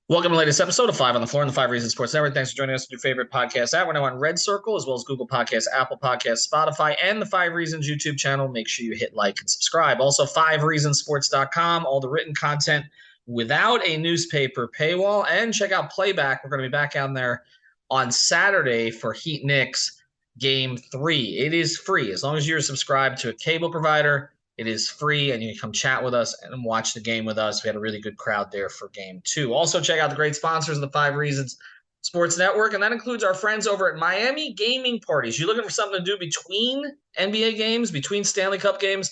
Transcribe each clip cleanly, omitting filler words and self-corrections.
Welcome to the latest episode of Five on the Floor on the Five Reasons Sports Network. Thanks for joining us on your favorite podcast app. We're now on Red Circle, as well as Google Podcasts, Apple Podcasts, Spotify, and the Five Reasons YouTube channel. Make sure you hit like and subscribe. Also, fivereasonsports.com, all the written content without a newspaper paywall. And check out Playback. We're going to be back out there on Saturday for Heat Knicks Game 3. It is free. As long as you're subscribed to a cable provider, it is free, and you can come chat with us and watch the game with us. We had a really good crowd there for Game 2. Also, check out the great sponsors of the Five Reasons Sports Network, and that includes our friends over at Miami Gaming Parties. You're looking for something to do between NBA games, between Stanley Cup games?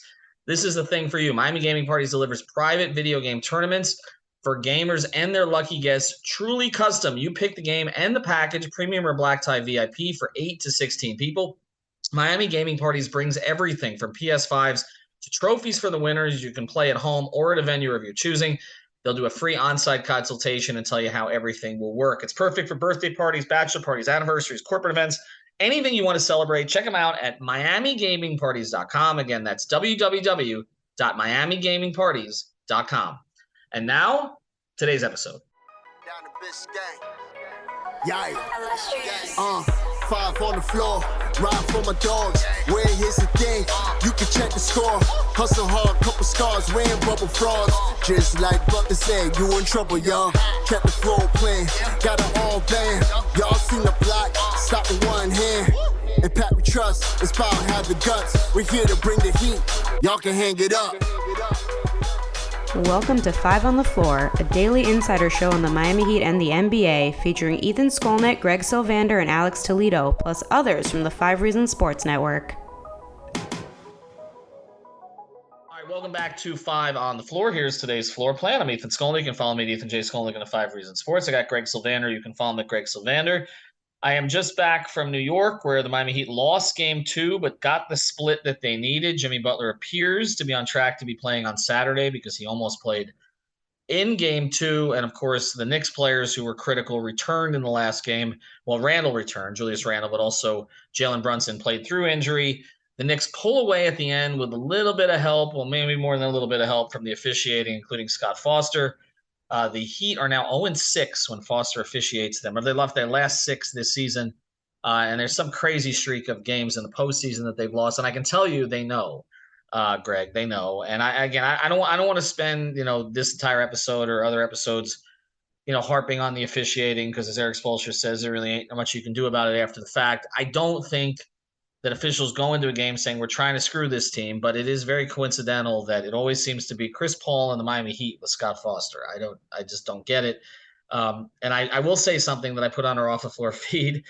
This is the thing for you. Miami Gaming Parties delivers private video game tournaments for gamers and their lucky guests, truly custom. You pick the game and the package, premium or black tie VIP for 8 to 16 people. Miami Gaming Parties brings everything from PS5s to trophies for the winners. You can play at home or at a venue of your choosing. They'll do a free on-site consultation and tell you how everything will work. It's perfect for birthday parties, bachelor parties, anniversaries, corporate events, anything you want to celebrate. Check them out at miamigamingparties.com. Again, that's www.miamigamingparties.com. And now, today's episode. Down the Biscayne. Yeah. Five on the floor, ride for my dogs. Where here's the thing, you can check the score. Hustle hard, couple scars, wearing bubble frogs. Just like Butler said, you in trouble, y'all. Kept the floor playing, got it all band. Y'all seen the block, stop with one hand. And Pat we trust, it's power, have the guts. We're here to bring the heat, y'all can hang it up. Welcome to Five on the Floor, a daily insider show on the Miami Heat and the NBA, featuring Ethan Skolnick, Greg Sylvander, and Alex Toledo, plus others from the Five Reasons Sports Network. All right, welcome back to Five on the Floor. Here's today's floor plan. I'm Ethan Skolnick. You can follow me at Ethan J. Skolnick on the Five Reasons Sports. I got Greg Sylvander. You can follow me at Greg Sylvander. I am just back from New York, where the Miami Heat lost Game 2, but got the split that they needed. Jimmy Butler appears to be on track to be playing on Saturday because he almost played in Game 2. And, of course, the Knicks players who were critical returned in the last game. Well, Randle returned, Julius Randle, but also Jalen Brunson played through injury. The Knicks pull away at the end with a little bit of help, well, maybe more than a little bit of help from the officiating, including Scott Foster. The Heat are now 0-6 when Foster officiates them. Or they lost their last 6 this season, and there's some crazy streak of games in the postseason that they've lost. And I can tell you, they know, Greg, they know. And I don't want to spend this entire episode or other episodes, harping on the officiating because, as Eric Spoelstra says, there really ain't much you can do about it after the fact. I don't think that officials go into a game saying we're trying to screw this team, but it is very coincidental that it always seems to be Chris Paul and the Miami Heat with Scott Foster. I just don't get it. And I will say something that I put on our off the floor feed,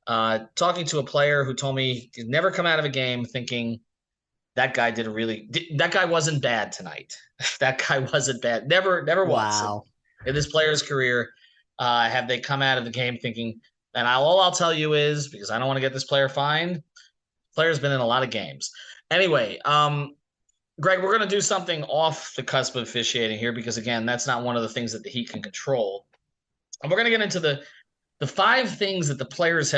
talking to a player who told me he'd never come out of a game thinking that guy that guy wasn't bad tonight. That guy wasn't bad. Never was. Wow. In this player's career, have they come out of the game thinking, and all I'll tell you is, because I don't want to get this player fined, player's been in a lot of games. Anyway, Greg, we're going to do something off the cusp of officiating here because, again, that's not one of the things that the Heat can control. And we're going to get into the 5 things that the playoffs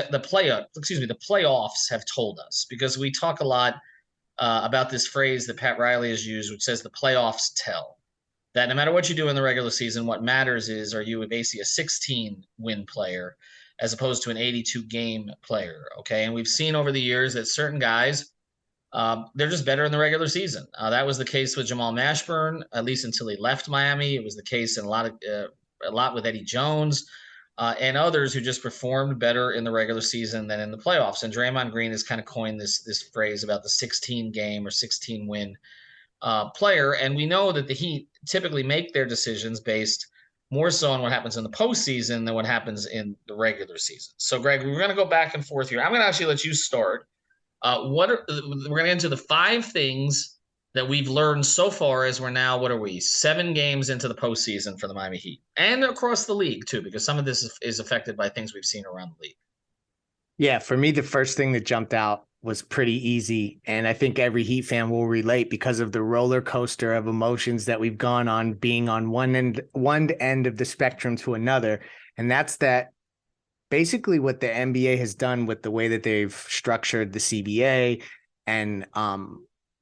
have told us, because we talk a lot about this phrase that Pat Riley has used, which says the playoffs tell. That no matter what you do in the regular season, what matters is, are you basically a 16-win player as opposed to an 82-game player, okay? And we've seen over the years that certain guys, they're just better in the regular season. That was the case with Jamal Mashburn, at least until he left Miami. It was the case in a lot with Eddie Jones and others who just performed better in the regular season than in the playoffs. And Draymond Green has kind of coined this phrase about the 16-game or 16-win player. And we know that the Heat typically make their decisions based more so on what happens in the postseason than what happens in the regular season. So, Greg, we're going to go back and forth here. I'm going to actually let you start. We're going to get into the 5 things that we've learned so far as we're now, 7 games into the postseason for the Miami Heat and across the league too, because some of this is affected by things we've seen around the league. Yeah, for me, the first thing that jumped out was pretty easy. And I think every Heat fan will relate because of the roller coaster of emotions that we've gone on, being on one end of the spectrum to another. And that's that basically what the NBA has done with the way that they've structured the CBA and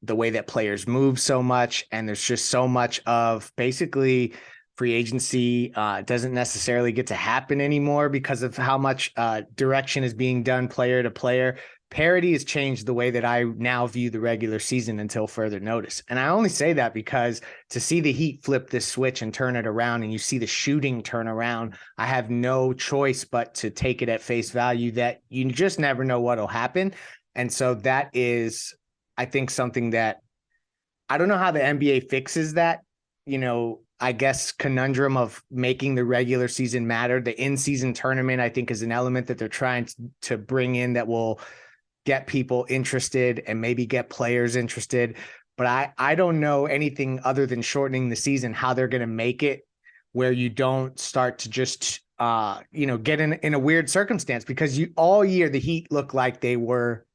the way that players move so much. And there's just so much of basically Free agency doesn't necessarily get to happen anymore because of how much direction is being done player to player. Parity has changed the way that I now view the regular season until further notice. And I only say that because to see the Heat flip this switch and turn it around, and you see the shooting turn around, I have no choice but to take it at face value that you just never know what'll happen. And so that is, I think, something that I don't know how the NBA fixes that, I guess, conundrum of making the regular season matter. The in-season tournament, I think, is an element that they're trying to bring in that will get people interested and maybe get players interested. But I don't know anything other than shortening the season, how they're going to make it where you don't start to just, get in a weird circumstance, because all year the Heat looked like they were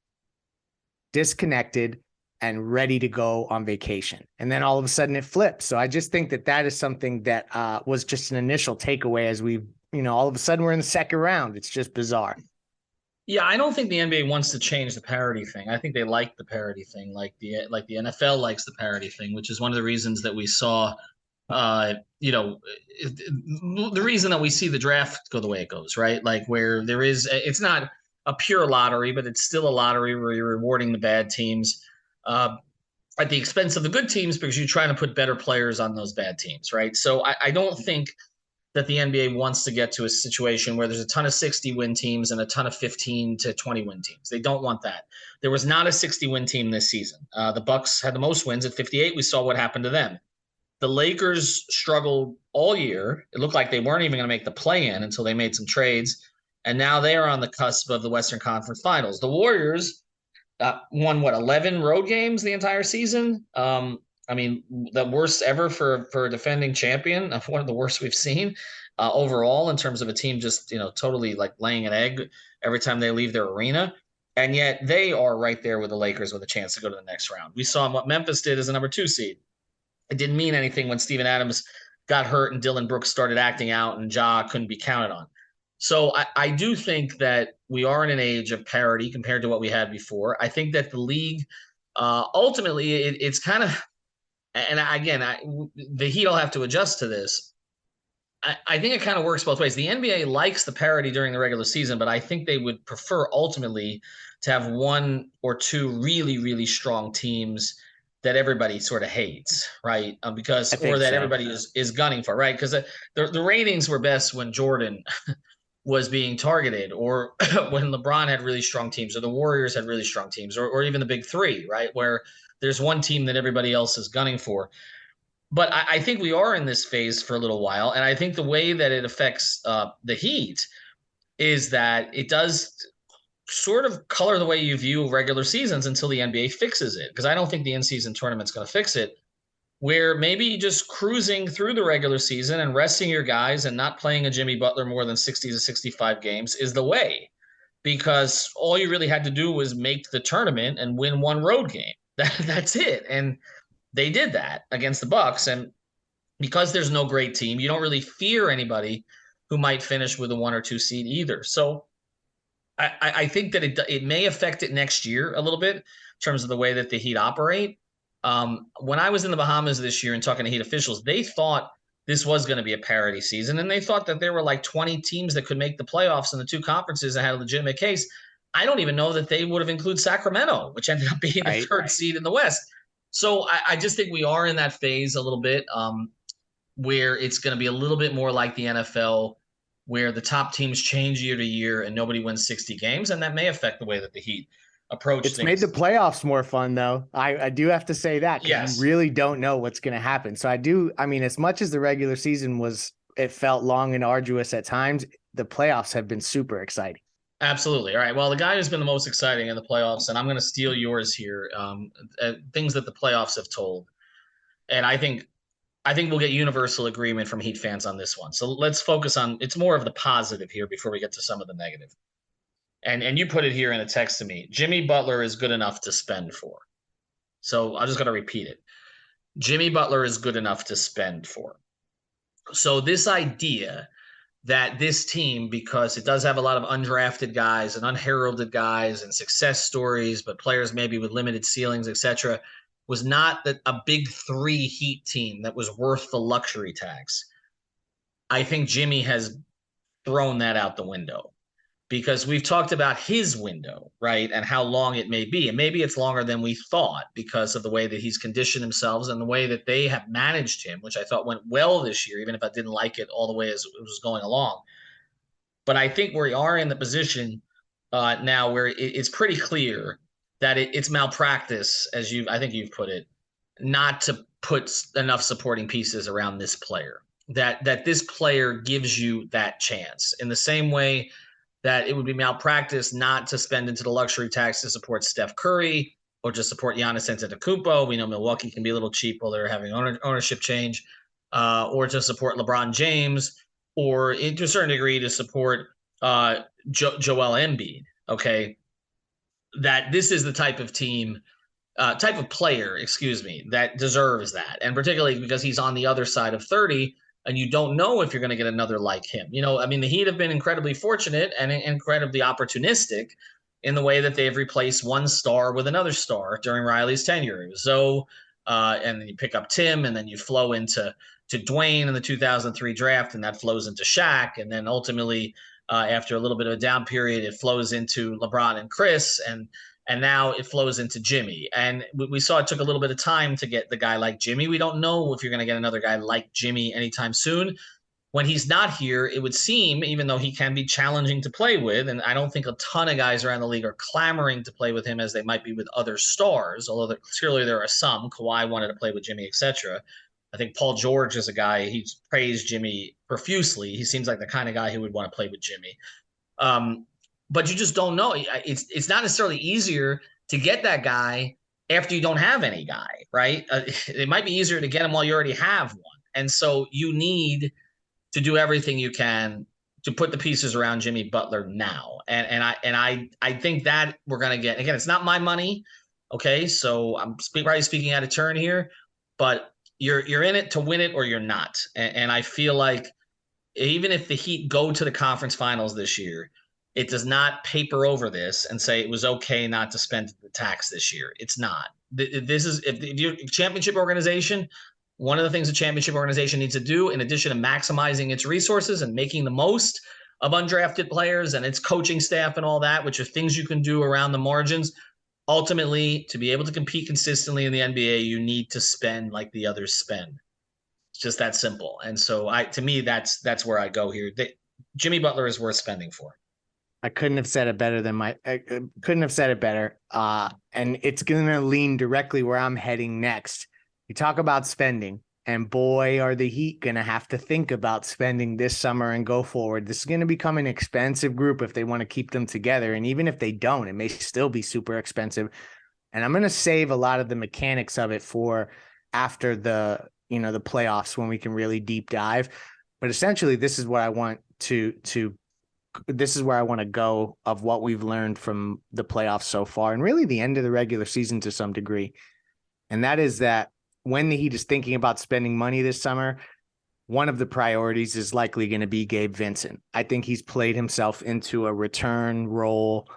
disconnected and ready to go on vacation. And then all of a sudden it flips. So I just think that is something that was just an initial takeaway as we, all of a sudden we're in the second round. It's just bizarre. Yeah, I don't think the NBA wants to change the parity thing. I think they like the parity thing, like the NFL likes the parity thing, which is one of the reasons that we saw, the reason that we see the draft go the way it goes, right? Like where it's not a pure lottery, but it's still a lottery where you're rewarding the bad teams at the expense of the good teams because you're trying to put better players on those bad teams, right? So I don't think that the NBA wants to get to a situation where there's a ton of 60-win teams and a ton of 15 to 20-win teams. They don't want that. There was not a 60-win team this season. The Bucks had the most wins at 58. We saw what happened to them. The Lakers struggled all year. It looked like they weren't even going to make the play-in until they made some trades, and now they are on the cusp of the Western Conference Finals. The Warriors won 11 road games the entire season. The worst ever for a defending champion, one of the worst we've seen overall in terms of a team just, totally like laying an egg every time they leave their arena. And yet they are right there with the Lakers with a chance to go to the next round. We saw what Memphis did as a number 2 seed. It didn't mean anything when Steven Adams got hurt and Dylan Brooks started acting out and Ja couldn't be counted on. So I do think that we are in an age of parity compared to what we had before. I think that the league, ultimately, it's kind of, and again, the Heat will have to adjust to this. I think it kind of works both ways. The NBA likes the parity during the regular season, but I think they would prefer ultimately to have 1 or 2 really, really strong teams that everybody sort of hates, right? Everybody is gunning for, right? Because the ratings were best when Jordan was being targeted, or when LeBron had really strong teams, or the Warriors had really strong teams, or even the big 3, right? Where there's one team that everybody else is gunning for. But I think we are in this phase for a little while. And I think the way that it affects the Heat is that it does sort of color the way you view regular seasons until the NBA fixes it. Because I don't think the in-season tournament's going to fix it, where maybe just cruising through the regular season and resting your guys and not playing a Jimmy Butler more than 60 to 65 games is the way. Because all you really had to do was make the tournament and win 1 road game. That's it. And they did that against the Bucks. And because there's no great team, you don't really fear anybody who might finish with a 1 or 2 seed either. So I think that it may affect it next year a little bit in terms of the way that the Heat operate. When I was in the Bahamas this year and talking to Heat officials, they thought this was going to be a parity season. And they thought that there were like 20 teams that could make the playoffs in the 2 conferences and had a legitimate case. I don't even know that they would have included Sacramento, which ended up being the third seed in the West. So I just think we are in that phase a little bit where it's going to be a little bit more like the NFL, where the top teams change year to year and nobody wins 60 games. And that may affect the way that the Heat approach things. It's made the playoffs more fun, though. I do have to say that. Yes. You really don't know what's going to happen. So as much as the regular season it felt long and arduous at times, the playoffs have been super exciting. Absolutely. All right. Well, the guy who's been the most exciting in the playoffs, and I'm going to steal yours here, things that the playoffs have told. And I think we'll get universal agreement from Heat fans on this one. So let's focus on, it's more of the positive here before we get to some of the negative. And you put it here in a text to me. Jimmy Butler is good enough to spend for. So I'm just going to repeat it. Jimmy Butler is good enough to spend for. So this idea that this team, because it does have a lot of undrafted guys and unheralded guys and success stories, but players maybe with limited ceilings, etc., was not a big 3 Heat team that was worth the luxury tax. I think Jimmy has thrown that out the window because we've talked about his window, right? And how long it may be. And maybe it's longer than we thought because of the way that he's conditioned himself and the way that they have managed him, which I thought went well this year, even if I didn't like it all the way as it was going along. But I think we are in the position now where it's pretty clear that it's malpractice, as I think you've put it, not to put enough supporting pieces around this player. That this player gives you that chance in the same way that it would be malpractice not to spend into the luxury tax to support Steph Curry or to support Giannis Antetokounmpo. We know Milwaukee can be a little cheap while they're having ownership change, or to support LeBron James, or to a certain degree to support Joel Embiid. Okay, that this is the type of team, type of player, excuse me, that deserves that, and particularly because he's on the other side of 30. And you don't know if you're going to get another like him. I mean, the Heat have been incredibly fortunate and incredibly opportunistic in the way that they've replaced one star with another star during Riley's tenure. It was and then you pick up Tim, and then you flow into Dwayne in the 2003 draft, and that flows into Shaq. And then ultimately, after a little bit of a down period, it flows into LeBron and Chris, and now it flows into Jimmy. And we saw it took a little bit of time to get the guy like Jimmy. We don't know if you're going to get another guy like Jimmy anytime soon. When he's not here, it would seem, even though he can be challenging to play with, and I don't think a ton of guys around the league are clamoring to play with him as they might be with other stars, although clearly there are some. Kawhi wanted to play with Jimmy, etc. I think Paul George is a guy, he's praised Jimmy profusely. He seems like the kind of guy who would want to play with Jimmy. But you just don't know. It's not necessarily easier to get that guy after you don't have any guy, right? It might be easier to get him while you already have one. And so you need to do everything you can to put the pieces around Jimmy Butler now. And I think that we're going to get, again, it's not my money. Okay. So I'm probably speaking out of turn here, but you're in it to win it or you're not. And I feel like even if the Heat go to the conference finals this year, it does not paper over this and say it was okay not to spend the tax this year. It's not. This is, if you're a championship organization, one of the things a championship organization needs to do, in addition to maximizing its resources and making the most of undrafted players and its coaching staff and all that, which are things you can do around the margins, ultimately, to be able to compete consistently in the NBA, you need to spend like the others spend. It's just that simple. And so to me, that's where I go here. Jimmy Butler is worth spending for. I couldn't have said it better and it's going to lean directly where I'm heading next. You talk about spending, and boy, are the Heat going to have to think about spending this summer and go forward. This is going to become an expensive group if they want to keep them together. And even if they don't, it may still be super expensive. And I'm going to save a lot of the mechanics of it for after the playoffs, when we can really deep dive. But essentially, this is what I want this is where I want to go of what we've learned from the playoffs so far, and really the end of the regular season to some degree. And that is that when the Heat is thinking about spending money this summer, one of the priorities is likely going to be Gabe Vincent. I think he's played himself into a return role,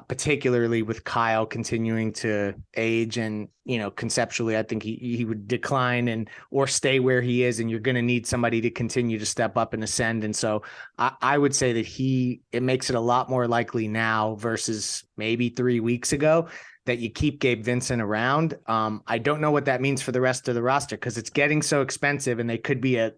particularly with Kyle continuing to age, and conceptually I think he would decline or stay where he is, and you're going to need somebody to continue to step up and ascend. And so I would say that it makes it a lot more likely now versus maybe 3 weeks ago that you keep Gabe Vincent around. I don't know what that means for the rest of the roster, because it's getting so expensive, and they could be a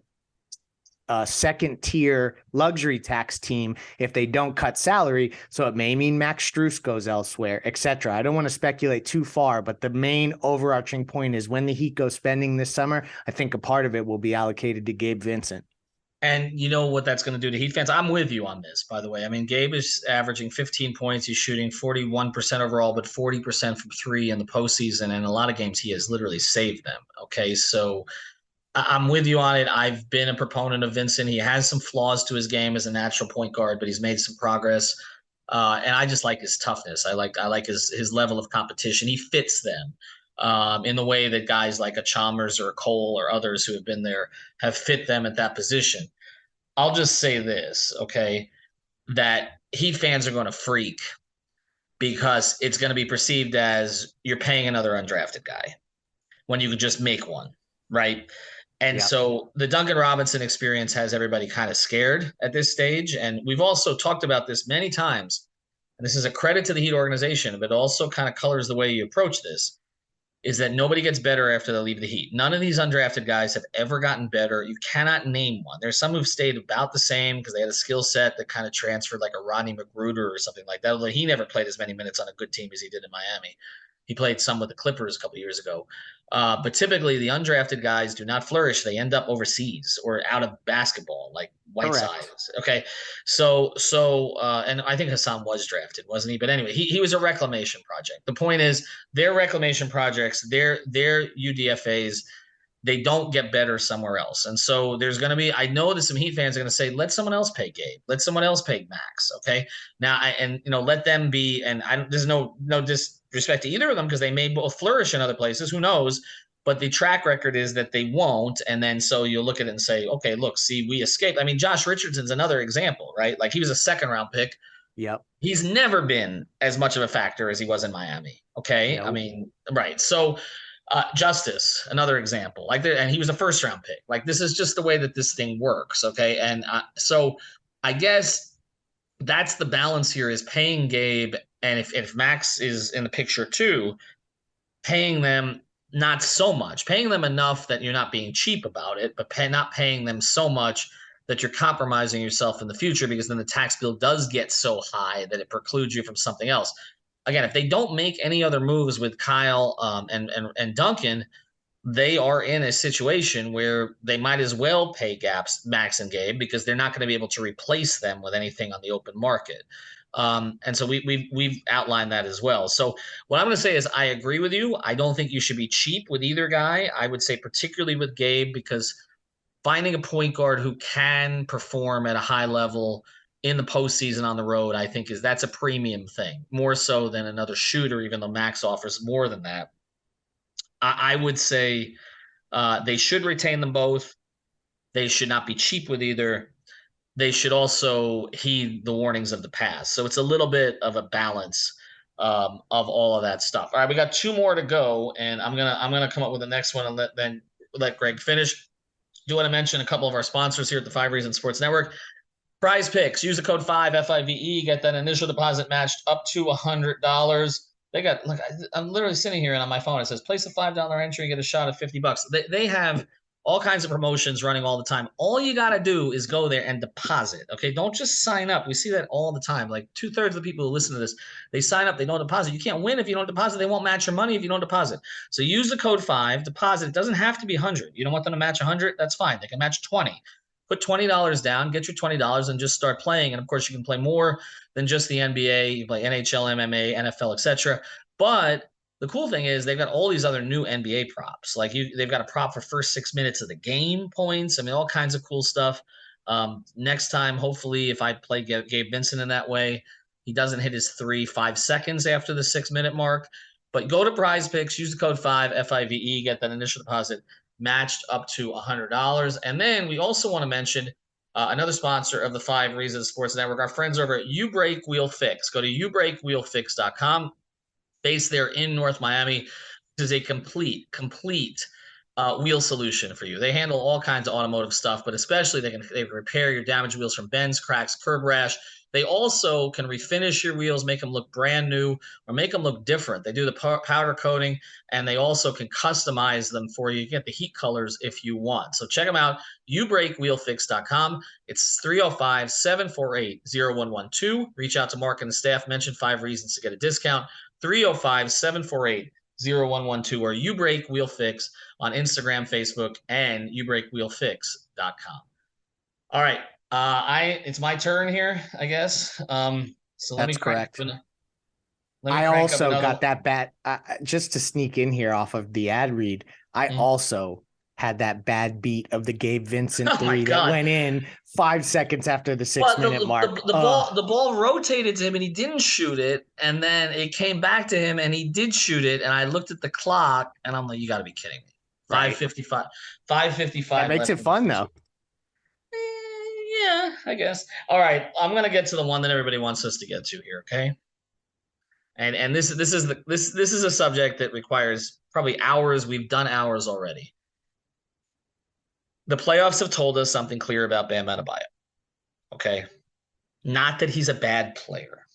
second tier luxury tax team if they don't cut salary. So it may mean Max Strus goes elsewhere, etc. I don't want to speculate too far, but the main overarching point is when the Heat go spending this summer, I think a part of it will be allocated to Gabe Vincent. And you know what that's going to do to Heat fans? I'm with you on this, by the way. I mean, Gabe is averaging 15 points. He's shooting 41% overall, but 40% from three in the postseason. And in a lot of games, he has literally saved them. Okay, so I'm with you on it. I've been a proponent of Vincent. He has some flaws to his game as a natural point guard, but he's made some progress. And I just like his toughness. I like his level of competition. He fits them in the way that guys like a Chalmers or a Cole or others who have been there have fit them at that position. I'll just say this, okay, that Heat fans are going to freak because it's going to be perceived as you're paying another undrafted guy when you could just make one, right? And Yep. so the Duncan Robinson experience has everybody kind of scared at this stage. And we've also talked about this many times. And this is a credit to the Heat organization, but it also kind of colors the way you approach this, is that nobody gets better after they leave the Heat. None of these undrafted guys have ever gotten better. You cannot name one. There's some who've stayed about the same because they had a skill set that kind of transferred, like a Rodney Magruder or something like that. Although he never played as many minutes on a good team as he did in Miami. He played some with the Clippers a couple years ago. But typically, the undrafted guys do not flourish. They end up overseas or out of basketball, like Whiteside. Okay, and I think Hassan was drafted, wasn't he? But anyway, he was a reclamation project. The point is, their reclamation projects, their UDFAs, they don't get better somewhere else. And so there's going to be, I know that some Heat fans are going to say, let someone else pay Gabe, let someone else pay Max. Okay. Now, let them be, and there's no disrespect to either of them because they may both flourish in other places. Who knows? But the track record is that they won't. And then so you'll look at it and say, okay, look, see, we escaped. I mean, Josh Richardson's another example, right? Like he was a second round pick. Yep. He's never been as much of a factor as he was in Miami. Okay. Nope. I mean, right. So, Justice, another example, and he was a first round pick. Like this is just the way that this thing works. Okay. And so I guess that's the balance here is paying Gabe. And if Max is in the picture too, paying them not so much, paying them enough that you're not being cheap about it, but not paying them so much that you're compromising yourself in the future because then the tax bill does get so high that it precludes you from something else. Again, if they don't make any other moves with Kyle and Duncan, they are in a situation where they might as well pay Max and Gabe because they're not going to be able to replace them with anything on the open market. And so we've outlined that as well. So what I'm going to say is I agree with you. I don't think you should be cheap with either guy. I would say particularly with Gabe because finding a point guard who can perform at a high level in the postseason on the road, I think that's a premium thing, more so than another shooter, even though Max offers more than that. I would say they should retain them both. They should not be cheap with either. They should also heed the warnings of the past. So it's a little bit of a balance of all of that stuff. All right, we got two more to go, and I'm gonna come up with the next one and let Greg finish. Do want to mention a couple of our sponsors here at the 5 Reasons Sports Network. Prize Picks. Use the code 5 FIVE. Get that initial deposit matched up to $100. They got. Look, I'm literally sitting here and on my phone it says place a $5 entry and get a shot at $50. They have all kinds of promotions running all the time. All you got to do is go there and deposit. Okay, don't just sign up. We see that all the time. Like 2/3 of the people who listen to this, they sign up, they don't deposit. You can't win if you don't deposit. They won't match your money if you don't deposit. So use the code 5, deposit. It doesn't have to be 100. You don't want them to match 100? That's fine. They can match 20. Put $20 down, get your $20 and just start playing. And of course, you can play more than just the NBA. You play NHL, MMA, NFL, etc. But the cool thing is they've got all these other new NBA props. Like they've got a prop for first 6 minutes of the game points. I mean, all kinds of cool stuff. Next time, hopefully, if I play Gabe Vincent in that way, he doesn't hit his 5 seconds after the 6-minute mark. But go to Prize Picks, use the code 5 FIVE, get that initial deposit matched up to $100. And then we also want to mention another sponsor of the 5 Reasons Sports Network, our friends over at You Break Wheel Fix. Go to youbreakwheelfix.com. Based there in North Miami. This is a complete wheel solution for you. They handle all kinds of automotive stuff, but especially they can repair your damaged wheels from bends, cracks, curb rash. They also can refinish your wheels, make them look brand new or make them look different. They do the powder coating, and they also can customize them for you. You get the heat colors if you want. So check them out, youbreakwheelfix.com. It's 305-748-0112. Reach out to Mark and the staff. Mention 5 Reasons to get a discount. 305-748-0112 or You Break Wheel Fix on Instagram, Facebook, and youbreakwheelfix.com. All right. It's my turn here, I guess. So That's correct. I also got that bad, just to sneak in here off of the ad read. I also had that bad beat of the Gabe Vincent 3 that went in 5 seconds after the 6-minute mark. The ball rotated to him and he didn't shoot it, and then it came back to him and he did shoot it. And I looked at the clock and I'm like, you got to be kidding me! 5:55. 5:55. That makes it fun though. Yeah, I guess. All right, I'm gonna get to the one that everybody wants us to get to here. Okay. And this is a subject that requires probably hours. We've done hours already. The playoffs have told us something clear about Bam Adebayo. Okay. Not that he's a bad player.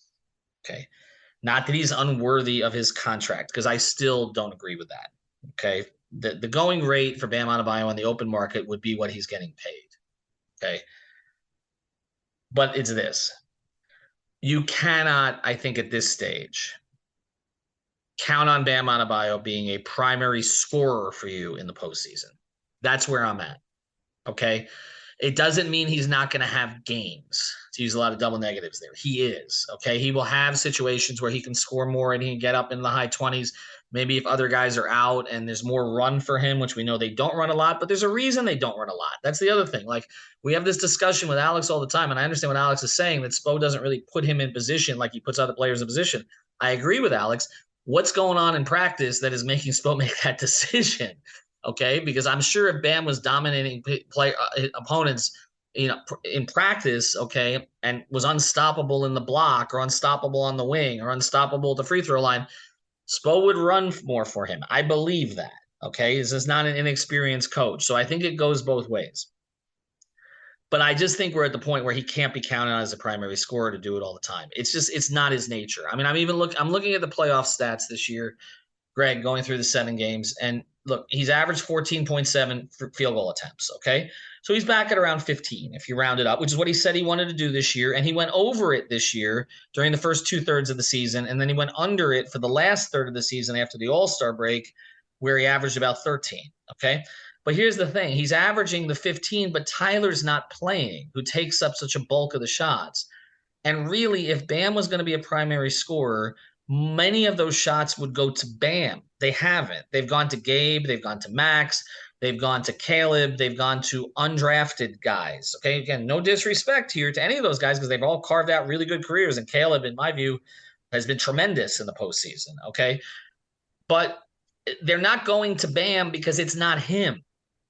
Okay. Not that he's unworthy of his contract, because I still don't agree with that. Okay. The going rate for Bam Adebayo on the open market would be what he's getting paid. Okay. But it's this. You cannot, I think, at this stage, count on Bam Adebayo being a primary scorer for you in the postseason. That's where I'm at. Okay. It doesn't mean he's not going to have games, to use a lot of double negatives there. He is. Okay. He will have situations where he can score more and he can get up in the high 20s. Maybe if other guys are out and there's more run for him, which we know they don't run a lot, but there's a reason they don't run a lot. That's the other thing. Like, we have this discussion with Alex all the time, and I understand what Alex is saying, that Spo doesn't really put him in position like he puts other players in position. I agree with Alex. What's going on in practice that is making Spo make that decision? Okay, because I'm sure if Bam was dominating opponents, in practice, okay, and was unstoppable in the block or unstoppable on the wing or unstoppable at the free throw line, Spo would run more for him. I believe that. Okay, this is not an inexperienced coach, so I think it goes both ways. But I just think we're at the point where he can't be counted on as a primary scorer to do it all the time. It's not his nature. I mean, I'm looking at the playoff stats this year, Greg, going through the 7 games, and look, he's averaged 14.7 field goal attempts, okay? So he's back at around 15 if you round it up, which is what he said he wanted to do this year, and he went over it this year during the first 2/3 of the season, and then he went under it for the last third of the season after the All-Star break, where he averaged about 13, okay? But here's the thing. He's averaging the 15, but Tyler's not playing, who takes up such a bulk of the shots. And really, if Bam was going to be a primary scorer, many of those shots would go to Bam. They haven't. They've gone to Gabe. They've gone to Max. They've gone to Caleb. They've gone to undrafted guys. Okay, again, no disrespect here to any of those guys because they've all carved out really good careers. And Caleb, in my view, has been tremendous in the postseason. Okay, but they're not going to Bam because it's not him.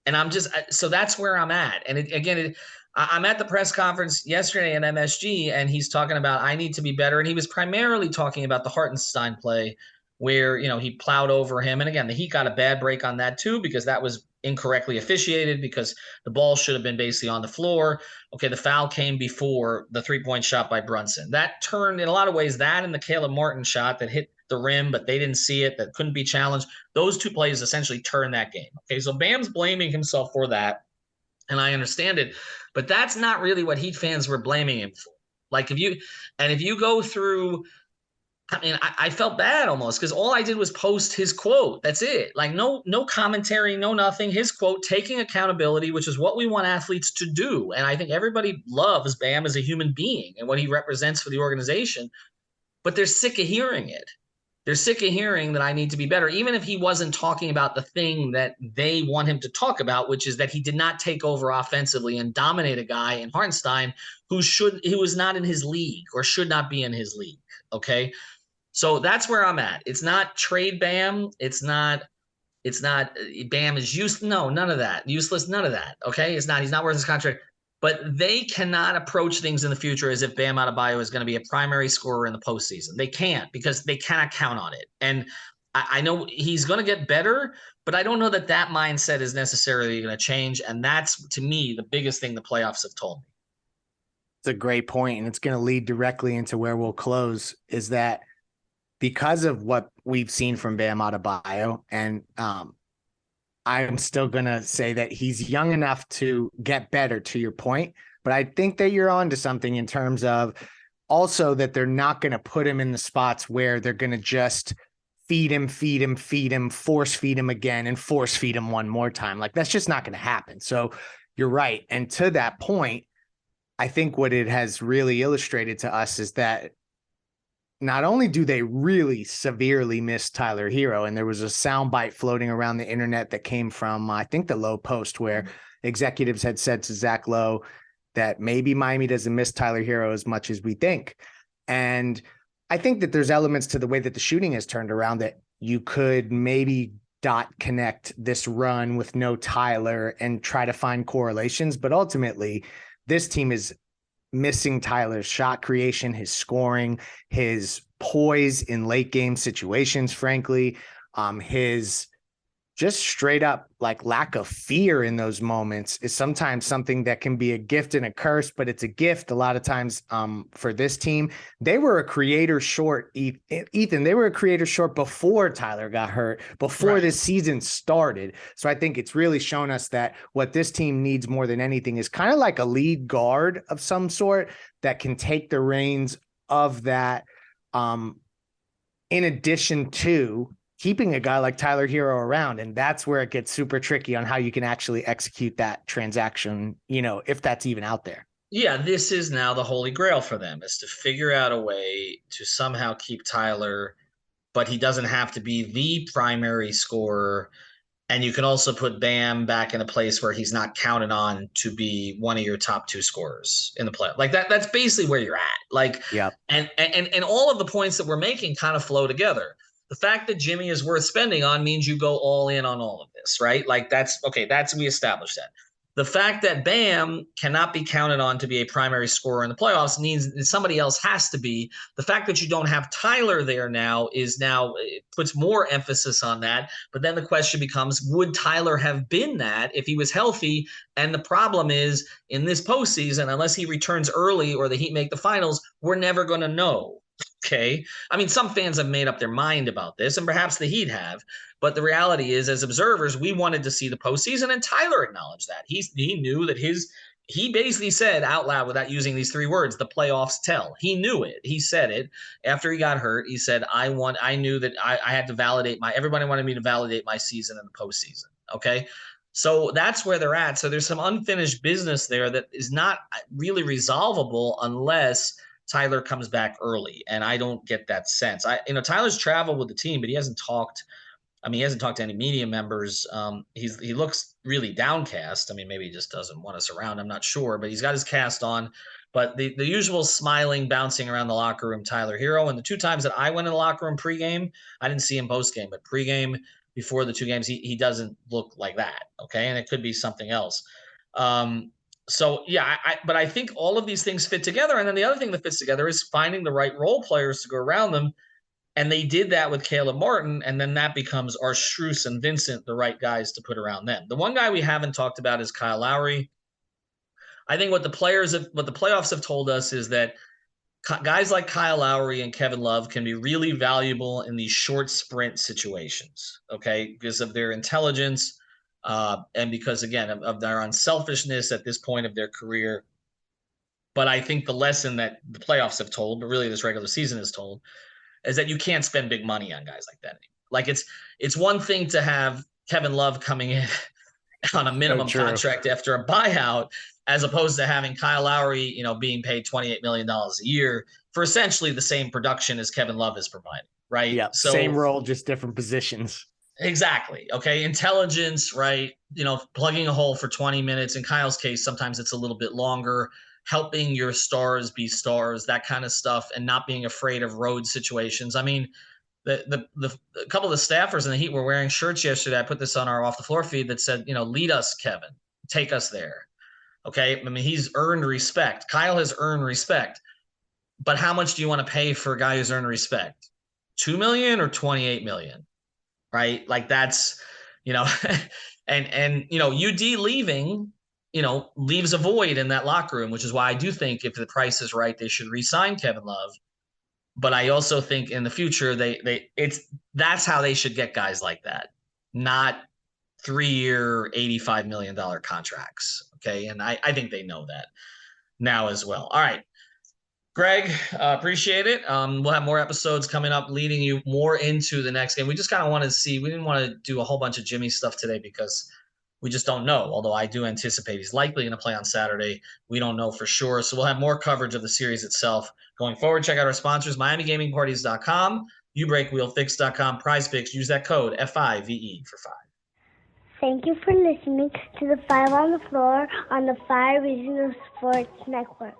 And so that's where I'm at. And I'm at the press conference yesterday at MSG, and he's talking about, I need to be better. And he was primarily talking about the Hartenstein play where, he plowed over him. And again, the Heat got a bad break on that too, because that was incorrectly officiated because the ball should have been basically on the floor. Okay, the foul came before the 3-point shot by Brunson. That turned, in a lot of ways, that and the Caleb Martin shot that hit the rim, but they didn't see it, that couldn't be challenged. Those 2 plays essentially turned that game. Okay, so Bam's blaming himself for that, and I understand it, but that's not really what Heat fans were blaming him for. Like, if you go through, I mean, I felt bad almost because all I did was post his quote. That's it. Like, no commentary, no nothing. His quote, taking accountability, which is what we want athletes to do. And I think everybody loves Bam as a human being and what he represents for the organization, but they're sick of hearing it. They're sick of hearing that I need to be better, even if he wasn't talking about the thing that they want him to talk about, which is that he did not take over offensively and dominate a guy in Hartenstein who was not in his league or should not be in his league. Okay. So that's where I'm at. It's not trade Bam. It's not Bam is useless. No, none of that. Useless, none of that. Okay. He's not worth his contract. But they cannot approach things in the future as if Bam Adebayo is going to be a primary scorer in the postseason. They can't, because they cannot count on it. And I know he's going to get better, but I don't know that mindset is necessarily going to change. And that's, to me, the biggest thing the playoffs have told me. It's a great point, and it's going to lead directly into where we'll close, is that because of what we've seen from Bam Adebayo, and I'm still going to say that he's young enough to get better, to your point, but I think that you're on to something in terms of also that they're not going to put him in the spots where they're going to just feed him, force feed him again, and force feed him one more time. Like, that's just not going to happen. So you're right. And to that point, I think what it has really illustrated to us is that not only do they really severely miss Tyler Herro, and there was a soundbite floating around the internet that came from, I think, the Lowe Post, where executives had said to Zach Lowe that maybe Miami doesn't miss Tyler Herro as much as we think. And I think that there's elements to the way that the shooting has turned around that you could maybe dot connect this run with no Tyler and try to find correlations. But ultimately, this team is missing Tyler's shot creation, his scoring, his poise in late game situations, frankly, his just straight up like lack of fear in those moments is sometimes something that can be a gift and a curse, but it's a gift a lot of times for this team. They were a creator short, Ethan. They were a creator short before Tyler got hurt, before this season started. So I think it's really shown us that what this team needs more than anything is kind of like a lead guard of some sort that can take the reins of that, in addition to keeping a guy like Tyler Herro around. And that's where it gets super tricky on how you can actually execute that transaction, if that's even out there. Yeah, this is now the holy grail for them, is to figure out a way to somehow keep Tyler, but he doesn't have to be the primary scorer. And you can also put Bam back in a place where he's not counted on to be one of your top 2 scorers in the play. Like that's basically where you're at. Like, yeah. And all of the points that we're making kind of flow together. The fact that Jimmy is worth spending on means you go all in on all of this, right? Like that's okay. We established that. The fact that Bam cannot be counted on to be a primary scorer in the playoffs means that somebody else has to be. The fact that you don't have Tyler there now it puts more emphasis on that. But then the question becomes, would Tyler have been that if he was healthy? And the problem is, in this postseason, unless he returns early or the Heat make the finals, we're never going to know. Okay. I mean, some fans have made up their mind about this, and perhaps the Heat have. But the reality is, as observers, we wanted to see the postseason, and Tyler acknowledged that. He knew that he basically said out loud, without using these 3 words, the playoffs tell. He knew it. He said it after he got hurt. He said, I knew that I had to validate everybody wanted me to validate my season in the postseason. Okay. So that's where they're at. So there's some unfinished business there that is not really resolvable unless Tyler comes back early. And I don't get that sense. Tyler's traveled with the team, but he hasn't talked. He hasn't talked to any media members. He looks really downcast. Maybe he just doesn't want us around. I'm not sure, but he's got his cast on. But the usual smiling, bouncing around the locker room, Tyler Herro. And the 2 times that I went in the locker room pregame, I didn't see him postgame, but pregame before the 2 games, he doesn't look like that. Okay. And it could be something else. So yeah, but I think all of these things fit together. And then the other thing that fits together is finding the right role players to go around them. And they did that with Caleb Martin, and then that becomes Strus and Vincent, the right guys to put around them. The one guy we haven't talked about is Kyle Lowry. I think what the playoffs have told us is that guys like Kyle Lowry and Kevin Love can be really valuable in these short sprint situations, okay, because of their intelligence and because, again, of their unselfishness at this point of their career. But I think the lesson that the playoffs have told, but really this regular season has told, is that you can't spend big money on guys like that anymore. Like it's one thing to have Kevin Love coming in on a minimum contract after a buyout, as opposed to having Kyle Lowry, being paid $28 million a year for essentially the same production as Kevin Love is providing, right? Yeah, so, same role, just different positions. Exactly. Okay. Intelligence, right? Plugging a hole for 20 minutes. In Kyle's case, sometimes it's a little bit longer. Helping your stars be stars, that kind of stuff, and not being afraid of road situations. The a couple of the staffers in the Heat were wearing shirts yesterday. I put this on our off the floor feed that said, lead us, Kevin, take us there. Okay. He's earned respect. Kyle has earned respect, but how much do you want to pay for a guy who's earned respect? $2 million or $28 million, right? Like that's, and UD leaving, leaves a void in that locker room, which is why I do think if the price is right, they should re-sign Kevin Love. But I also think in the future, that's how they should get guys like that, not 3-year, $85 million contracts. Okay. And I think they know that now as well. All right, Greg, appreciate it. We'll have more episodes coming up leading you more into the next game. We just kind of wanted to see, we didn't want to do a whole bunch of Jimmy stuff today because we just don't know, although I do anticipate he's likely going to play on Saturday. We don't know for sure. So we'll have more coverage of the series itself going forward. Check out our sponsors, MiamiGamingParties.com, YouBreakWheelFix.com, PrizePicks. Use that code FIVE for 5. Thank you for listening to the 5 on the Floor on the 5 Regional Sports Network.